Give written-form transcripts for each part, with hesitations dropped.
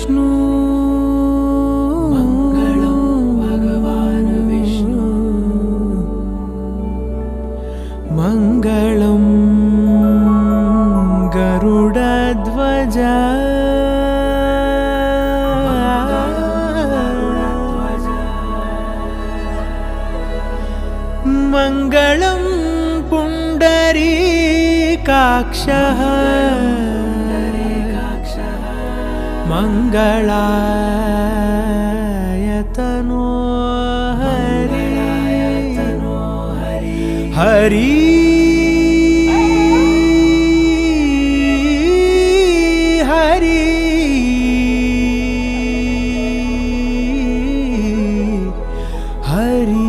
विष्णु मङ्गलं भगवान् विष्णु मङ्गलं गरुडध्वज मङ्गलं पुण्डरीकाक्षः मङ्गलायतनो हरि हरि हरि हरि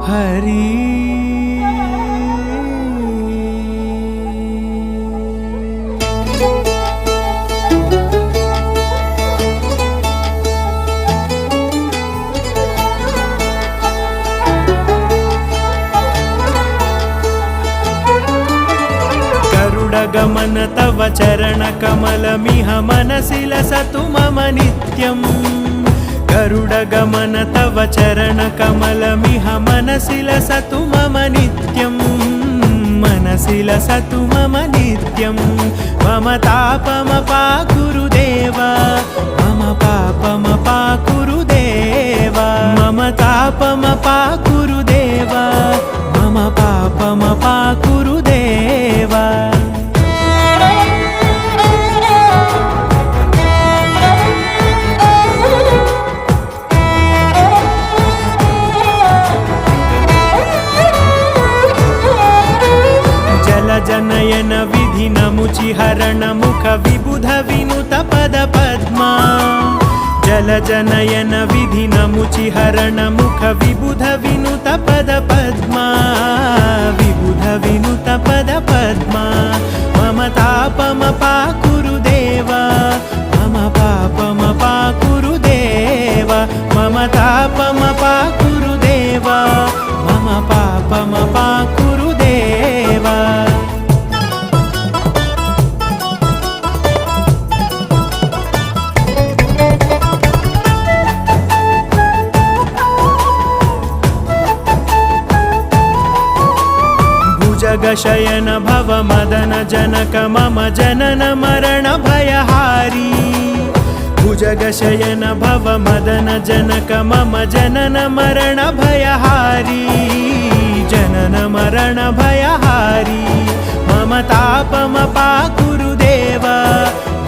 हरि गरुडगमन तव चरणकमलमिह मनसि लसतु मम नित्यम् गरुडगमन तव चरणकमलमिह मनसि लसतु मम नित्यम् मनसि लसतु मम नित्यं मम तापमपाकुरु देव मम पापमपाकुरु देव मम तापमपाकुरु देव मम पापमपाकुरु देव जनयन विधि नमुचिहरण मुख विबुध विनुत पद पद्मा जल जनयन विधि नमुचिहरण मुख विबुध विनुत पद पद्मा विबुध विनुत पद पद्मा मम तापमपाकुरु देव मम पापमपाकुरु देव मम तापमपाकुरु देव मम पापमपाकुरु देव जगशयन भव मदन जनक मम जनन मरण भयहारी भुजगशयन भव मदन जनक मम जनन मरण भयहारी जनन मरण भयहारी मम तापमपाकुरु देव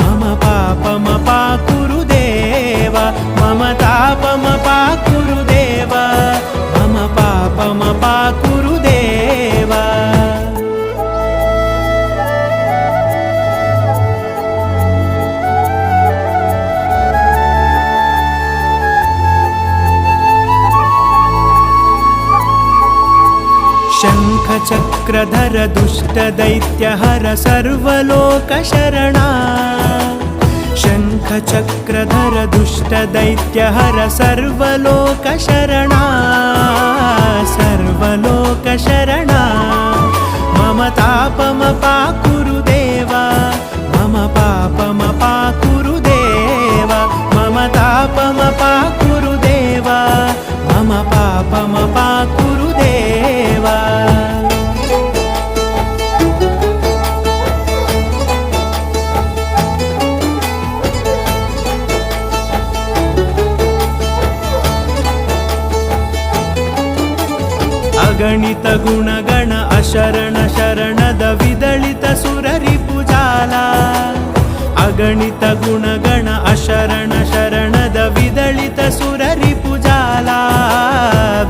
मम पापमपाकुरु देव मम तापमपाकुरु देव मम पापमपाकुरु देव शङ्खचक्रधर दुष्टदैत्यहर सर्वलोकशरणा शङ्खचक्रधर दुष्टदैत्यहर सर्वलोकशरणा सर्वलोकशरणा मम तापमपाकुरु देव मम पापमपाकुरु देव मम तापमपाकुरु देव मम पापमपाकुरु देव अगणित गुणगण अशरण शरणद विदलित सुररिपुजाला अगणित गुणगण अशरण शरणद विदलित सुररिपुजाला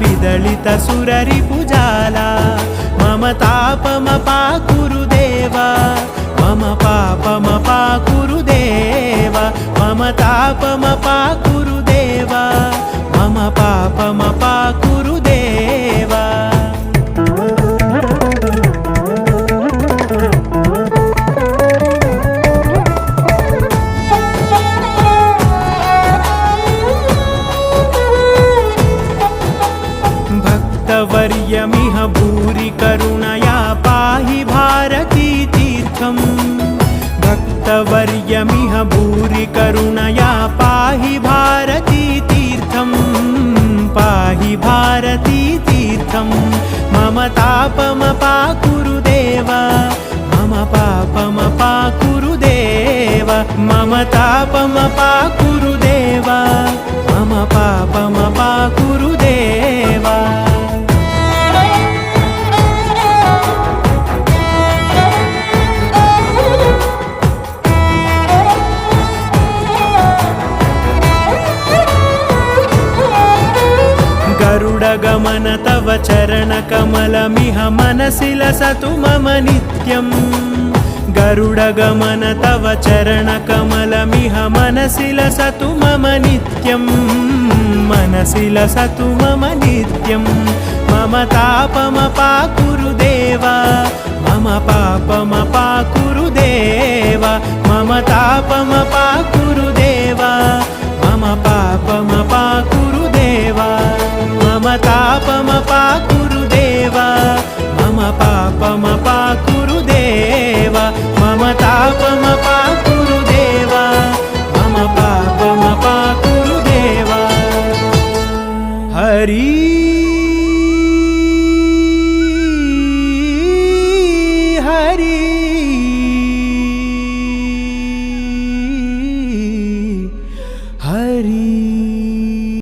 विदलित सुररिपुजाला मम तापमपाकुरु देव मम पापमपाकुरु देव मम तापमपाकुरु देव मम पापमपाकुरु देव भक्तवर्यमिह भूरि करुणया पाहि भारती तीर्थम् भक्त भक्तवर्यमिह भूरि करुणया पाहि भारती तीर्थं पाहि भारती तीर्थं मम तापमपाकुरु देव मम पापमपाकुरु देव मम तापमपाकुरु देव मम पापमपाकुरु देव गरुडगमन तव चरणकमलमिह मनसि लसतु मम नित्यम् गरुडगमन तव चरणकमलमिह मनसि लसतु मम नित्यम् मनसि लसतु मम नित्यम् मम तापमपाकुरु देव मम पापमपाकुरु देव मम तापमपाकुरु देव मम पापमपाकुरु देव मम तापमपाकुरु देव मम पापमपाकुरु देव मम तापमपा